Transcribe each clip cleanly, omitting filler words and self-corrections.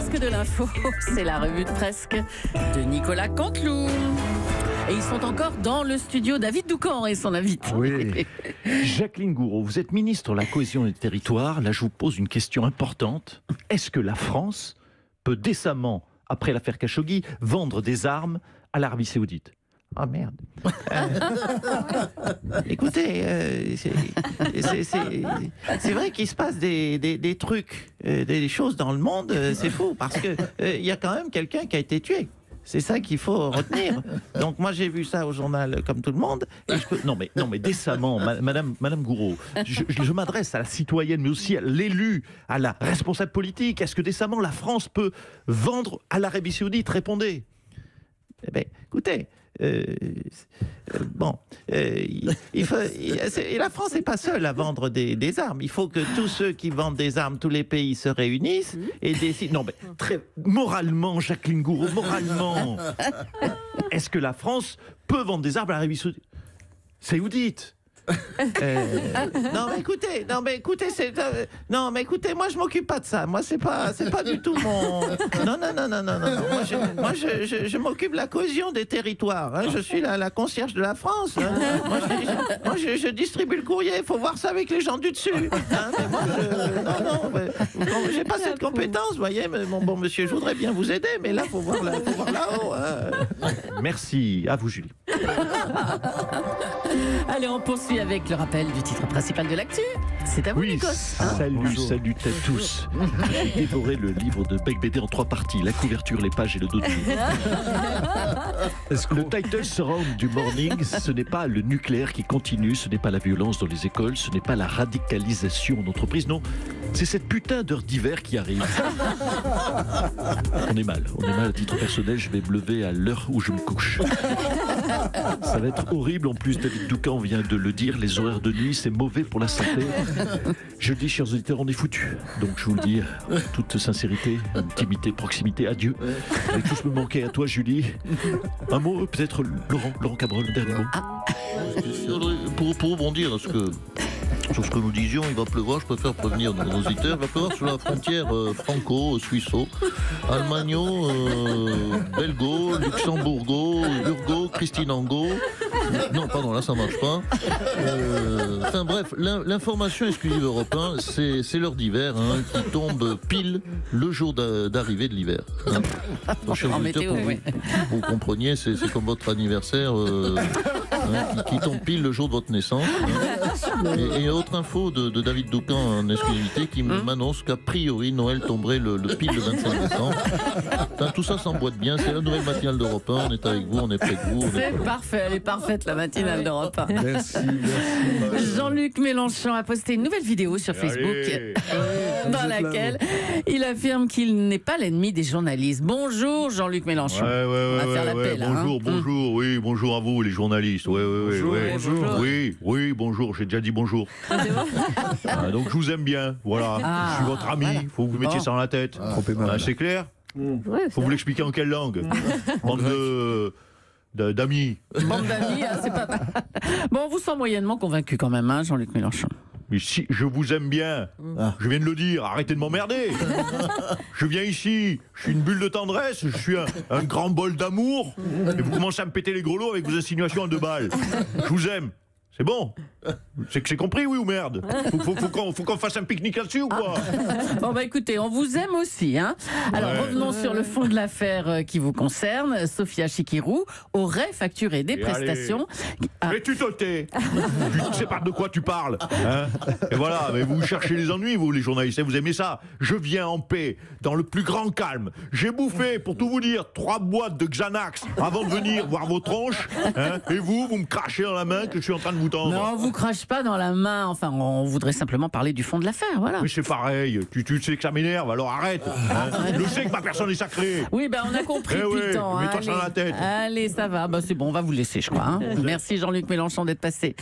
presque de l'info, c'est la revue de presque de Nicolas Canteloup. Et ils sont encore dans le studio. David Doucan est son invité. Oui. Jacqueline Gouraud, vous êtes ministre de la Cohésion des Territoires. Là, je vous pose une question importante. Est-ce que la France peut décemment, après l'affaire Khashoggi, vendre des armes à l'Arabie Saoudite ? Ah merde. Écoutez, c'est vrai qu'il se passe des trucs, des choses dans le monde, c'est fou, parce que il y a quand même quelqu'un qui a été tué. C'est ça qu'il faut retenir. Donc moi j'ai vu ça au journal comme tout le monde. Et non mais décemment, Madame Gouraud, je m'adresse à la citoyenne, mais aussi à l'élu, à la responsable politique. Est-ce que décemment la France peut vendre à l'Arabie Saoudite ? Répondez. Eh bien, écoutez. La France n'est pas seule à vendre des armes. Il faut que tous ceux qui vendent des armes, tous les pays se réunissent et décident. Non, mais moralement, Jacqueline Gouraud, moralement, est-ce que la France peut vendre des armes à l'Arabie Saoudite ? Non mais écoutez, moi je m'occupe pas de ça. Moi c'est pas du tout mon. Non. Moi je m'occupe de la cohésion des territoires. Hein. Je suis la concierge de la France. Hein. Moi je distribue le courrier. Il faut voir ça avec les gens du dessus. Hein. Mais moi j'ai pas cette compétence, vous voyez. Mais bon monsieur, je voudrais bien vous aider, mais là faut voir là-haut. Hein. Merci à vous Julie. Allez, on poursuit avec le rappel du titre principal de l'actu. C'est à vous, Nikos. Salut à tous. J'ai dévoré le livre de Beck BD en 3 parties. La couverture, les pages et le dos du livre. Le title surround du morning, ce n'est pas le nucléaire qui continue, ce n'est pas la violence dans les écoles, ce n'est pas la radicalisation en entreprise, non. C'est cette putain d'heure d'hiver qui arrive. On est mal à titre personnel, je vais me lever à l'heure où je me couche. Ça va être horrible, en plus David Doucan vient de le dire, les horaires de nuit c'est mauvais pour la santé. Je dis chers auditeurs, on est foutus. Donc je vous le dis, toute sincérité, intimité, proximité, adieu. Avec tout ce me manquait à toi Julie. Un mot peut-être Laurent Cabrol, un dernier mot. Pour rebondir sur ce que nous disions, il va pleuvoir, je préfère prévenir nos auditeurs, il va pleuvoir sur la frontière franco-suisseau, almagno, belgo, luxembourgo, urgo, christinango. Non, pardon, là ça marche pas. Enfin bref, l'information exclusive Europe 1, c'est l'heure d'hiver qui tombe pile le jour d'arrivée de l'hiver. Donc, chers auditeurs, pour vous compreniez, c'est comme votre anniversaire qui tombe pile le jour de votre naissance. Et autre info de David Doucan en exclusivité qui m'annonce qu'a priori Noël tomberait le pile le 25 décembre. Enfin, tout ça s'emboîte bien, c'est la nouvelle matinale d'Europe 1, on est avec vous, on est près de vous. C'est parfait, elle est parfaite la matinale d'Europe 1. Merci. Jean-Luc Mélenchon a posté une nouvelle vidéo sur Facebook dans laquelle il affirme qu'il n'est pas l'ennemi des journalistes. Bonjour Jean-Luc Mélenchon. On va faire l'appel. Bonjour, oui, bonjour à vous les journalistes. Bonjour. Oui, bonjour, j'ai déjà dit bonjour. Donc je vous aime bien, voilà. Je suis votre ami, il faut que vous mettiez ça dans la tête. C'est clair ? Faut vous l'expliquer en quelle langue ? Bande d'amis. Bande d'amis, c'est pas mal. Bon, on vous sent moyennement convaincu quand même, hein, Jean-Luc Mélenchon. Mais si je vous aime bien, je viens de le dire, arrêtez de m'emmerder. Je viens ici, je suis une bulle de tendresse, je suis un grand bol d'amour, et vous commencez à me péter les grelots avec vos insinuations à 2 balles. Je vous aime. C'est bon. C'est compris, oui ou merde? Faut qu'on fasse un pique-nique là-dessus ou quoi? Bon bah écoutez, on vous aime aussi, hein. Alors revenons sur le fond de l'affaire qui vous concerne. Sophia Chikirou aurait facturé des prestations. Mais tu te tais. Tu sais pas de quoi tu parles, hein. Et voilà, mais vous cherchez les ennuis, vous les journalistes, vous aimez ça. Je viens en paix, dans le plus grand calme. J'ai bouffé, pour tout vous dire, 3 boîtes de Xanax avant de venir voir vos tronches, hein. Et vous me crachez dans la main que je suis en train de vous tendre. Non, on vous crache pas dans la main. Enfin, on voudrait simplement parler du fond de l'affaire, voilà. Mais c'est pareil. Tu sais que ça m'énerve, alors arrête. Hein. Je sais que ma personne est sacrée. Oui, ben on a compris depuis le temps. Mets-toi ça dans la tête. Allez, ça va. Ben, c'est bon, on va vous laisser, je crois. Hein. Merci Jean-Luc Mélenchon d'être passé.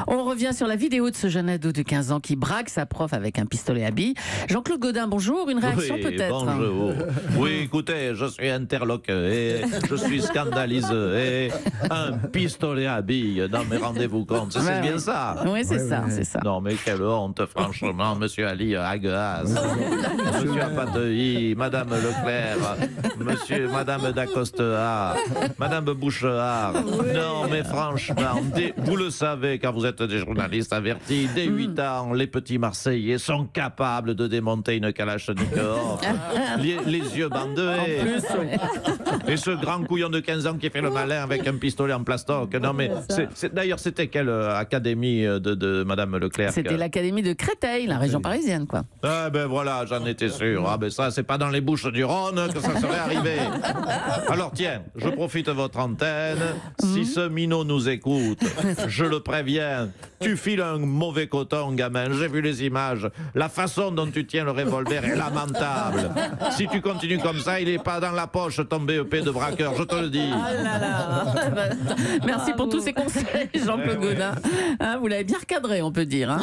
On revient sur la vidéo de ce jeune ado de 15 ans qui braque sa prof avec un pistolet à billes. Jean-Claude Gaudin, bonjour. Une réaction peut-être. Bonjour. Oui, écoutez, je suis interloqué, je suis scandalisé. Un pistolet à billes dans mes rendez-vous compte. C'est bien ça? Oui, c'est ça, c'est ça. Non, mais quelle honte, franchement, monsieur Ali Agas, monsieur Apatei, madame Leclerc, madame Dacostea, madame Bouchard. Non, mais franchement, vous le savez, car vous êtes des journalistes avertis, dès 8 ans, les petits Marseillais sont capables de démonter une Kalachnikov, les yeux bandés. En plus, oui. Et ce grand couillon de 15 ans qui fait le malin avec un pistolet en plastoc. Non, mais d'ailleurs, c'était quelle académie de madame Leclerc? C'était l'académie de Créteil, la région parisienne, quoi. Ah ben voilà, j'en étais sûr. Ah ben ça, c'est pas dans les Bouches du Rhône que ça serait arrivé. Alors tiens, je profite de votre antenne. Si ce minot nous écoute, je le préviens, tu files un mauvais coton, gamin. J'ai vu les images. La façon dont tu tiens le revolver est lamentable. Si tu continues comme ça, il n'est pas dans la poche ton BEP de braqueur, je te le dis. Ah là là. Merci pour tous ces conseils, Jean-Claude Gaudin. Hein, vous l'avez bien recadré, on peut dire. Hein.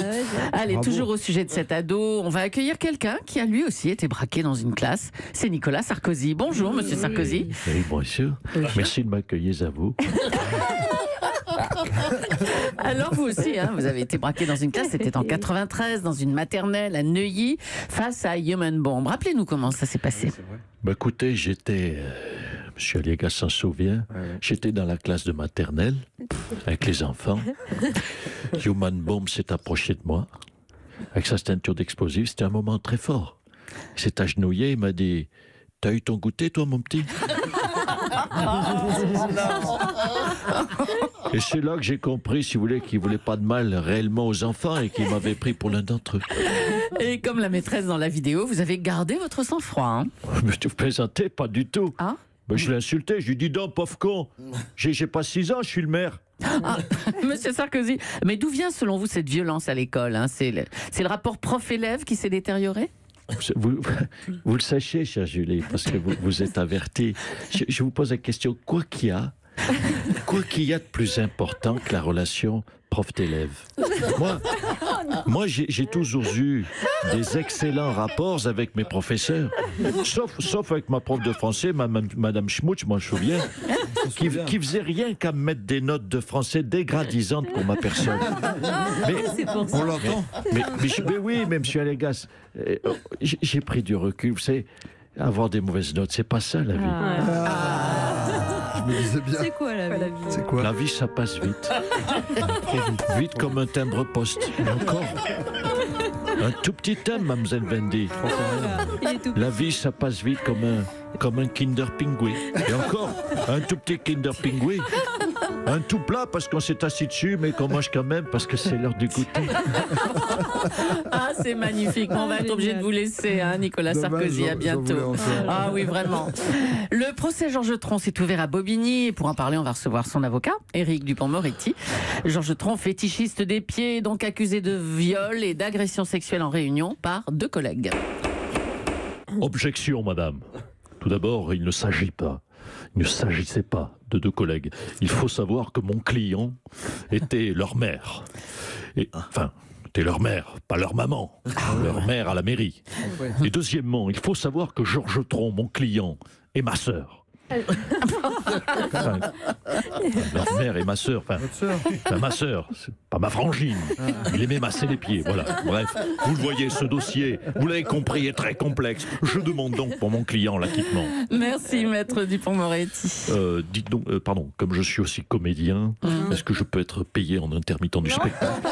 Allez, toujours au sujet de cet ado, on va accueillir quelqu'un qui a lui aussi été braqué dans une classe. C'est Nicolas Sarkozy. Bonjour, monsieur Sarkozy. Oui, bonjour. Merci de m'accueillir à vous. Alors vous aussi, hein, vous avez été braqué dans une classe, c'était en 93, dans une maternelle à Neuilly, face à Human Bomb. Rappelez-nous comment ça s'est passé. Bah, écoutez, j'étais... Monsieur Aliagas s'en souvient, j'étais dans la classe de maternelle, avec les enfants. Human Bomb s'est approché de moi, avec sa ceinture d'explosifs. C'était un moment très fort. Il s'est agenouillé, il m'a dit « T'as eu ton goûter, toi, mon petit ?» Et c'est là que j'ai compris, si vous voulez, qu'il ne voulait pas de mal réellement aux enfants et qu'il m'avait pris pour l'un d'entre eux. Et comme la maîtresse dans la vidéo, vous avez gardé votre sang-froid. Hein. Mais tu vous plaisantez, pas du tout. Ah, ben, je l'ai insulté, je lui ai dit « Donc, pauvre con, j'ai pas 6 ans, je suis le maire. » Monsieur Sarkozy, mais d'où vient selon vous cette violence à l'école, hein? C'est le rapport prof-élève qui s'est détérioré? Vous le sachez, chère Julie, parce que vous êtes averti. Je vous pose la question, quoi qu'il y a de plus important que la relation prof-élève? Moi j'ai toujours eu des excellents rapports avec mes professeurs, sauf avec ma prof de français, Madame Schmutz, moi je me souviens, qui faisait rien qu'à me mettre des notes de français dégradisantes pour ma personne. Mais, on l'entend. Mais oui, mais monsieur Aliagas, j'ai pris du recul. Vous savez, avoir des mauvaises notes, c'est pas ça la vie. Je me disais bien. C'est quoi la vie? C'est quoi? La vie, ça passe vite. Vite comme un timbre-poste. Et encore. Un tout petit thème, mademoiselle Wendy. La vie, ça passe vite comme un Kinder Pingui. Et encore, un tout petit Kinder Pingui. Un tout plat parce qu'on s'est assis dessus, mais qu'on mange quand même parce que c'est l'heure du goûter. Ah, c'est magnifique. On va être obligé de vous laisser, hein, Nicolas Sarkozy. À bientôt. Ah oui, vraiment. Le procès Georges Tron s'est ouvert à Bobigny. Et pour en parler, on va recevoir son avocat, Éric Dupond-Moretti. Georges Tron, fétichiste des pieds, donc accusé de viol et d'agression sexuelle en réunion par 2 collègues. Objection, madame. Tout d'abord, il ne s'agissait pas de 2 collègues. Il faut savoir que mon client était leur mère. Était leur mère, pas leur maman. Leur mère à la mairie. Et deuxièmement, il faut savoir que Georges Tron, mon client, est ma sœur. Leur mère est ma sœur. Ma sœur, pas ma frangine. Il aimait masser les pieds. Voilà. Bref, vous le voyez, ce dossier, vous l'avez compris, est très complexe. Je demande donc pour mon client l'acquittement. Merci, maître Dupond-Moretti. Dites donc, pardon, comme je suis aussi comédien, est-ce que je peux être payé en intermittent du spectacle?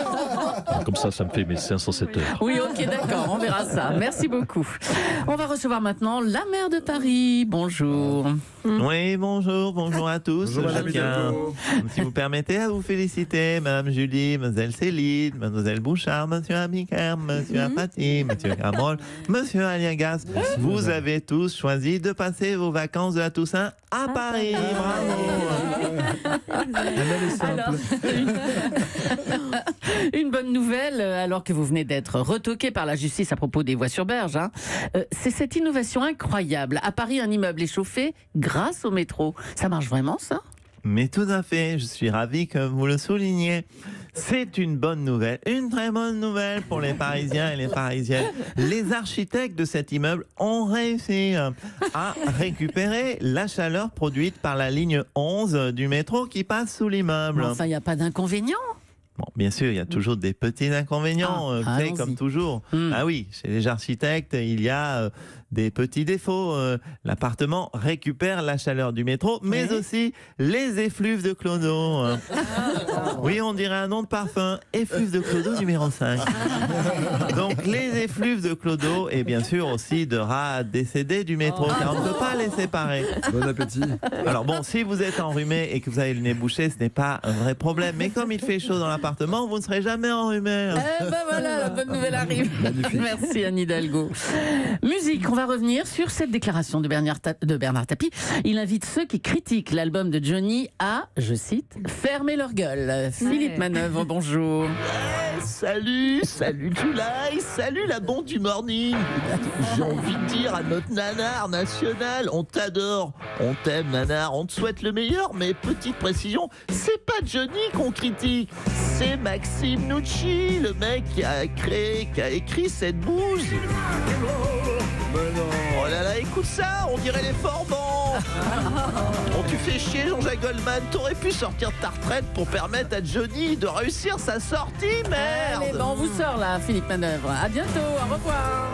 Comme ça me fait mes 507 heures. Oui, ok, d'accord, on verra ça. Merci beaucoup. On va recevoir maintenant la maire de Paris. Bonjour. Oui, bonjour à tous. Bonjour, Je tiens, si vous permettez, à vous féliciter, Madame Julie, Mademoiselle Céline, Mademoiselle Bouchard, Monsieur Amicaire, Monsieur Apathy, Monsieur Camol, Monsieur Aliagas. Vous avez tous choisi de passer vos vacances de la Toussaint à Paris. Bravo. Alors, une bonne nouvelle, alors que vous venez d'être retoqué par la justice à propos des voies sur berge. Hein. C'est cette innovation incroyable. À Paris, un immeuble est chauffé grâce au métro. Ça marche vraiment, ça? Mais tout à fait, je suis ravi que vous le souligniez. C'est une bonne nouvelle, une très bonne nouvelle pour les Parisiens et les Parisiennes. Les architectes de cet immeuble ont réussi à récupérer la chaleur produite par la ligne 11 du métro qui passe sous l'immeuble. Enfin, il n'y a pas d'inconvénient. Bon, bien sûr, il y a toujours des petits inconvénients, comme toujours. Ah oui, chez les architectes, il y a des petits défauts. L'appartement récupère la chaleur du métro, mais aussi les effluves de Clodo. Oui, on dirait un nom de parfum. Effluves de Clodo numéro 5. Donc, les effluves de Clodo et bien sûr aussi de rats décédés du métro, car on ne peut pas les séparer. Bon appétit. Alors bon, si vous êtes enrhumé et que vous avez le nez bouché, ce n'est pas un vrai problème. Mais comme il fait chaud dans l'appartement, vous ne serez jamais enrhumé. Eh ben voilà, la bonne nouvelle arrive. Merci Anne Hidalgo. Musique, on va revenir sur cette déclaration de Bernard Tapie. Il invite ceux qui critiquent l'album de Johnny à, je cite, fermer leur gueule. Philippe Manœuvre, bonjour. Salut July, salut la bande du morning. J'ai envie de dire à notre nanar national, on t'adore, on t'aime nanar, on te souhaite le meilleur, mais petite précision, c'est pas Johnny qu'on critique, c'est Maxime Nucci, le mec qui a écrit cette bouse. Oh là là, écoute ça, on dirait les Forbans. Oh, tu fais chier Jean-Jacques Goldman, t'aurais pu sortir de ta retraite pour permettre à Johnny de réussir sa sortie, merde. Allez, on vous sort là, Philippe Manœuvre. À bientôt, au revoir.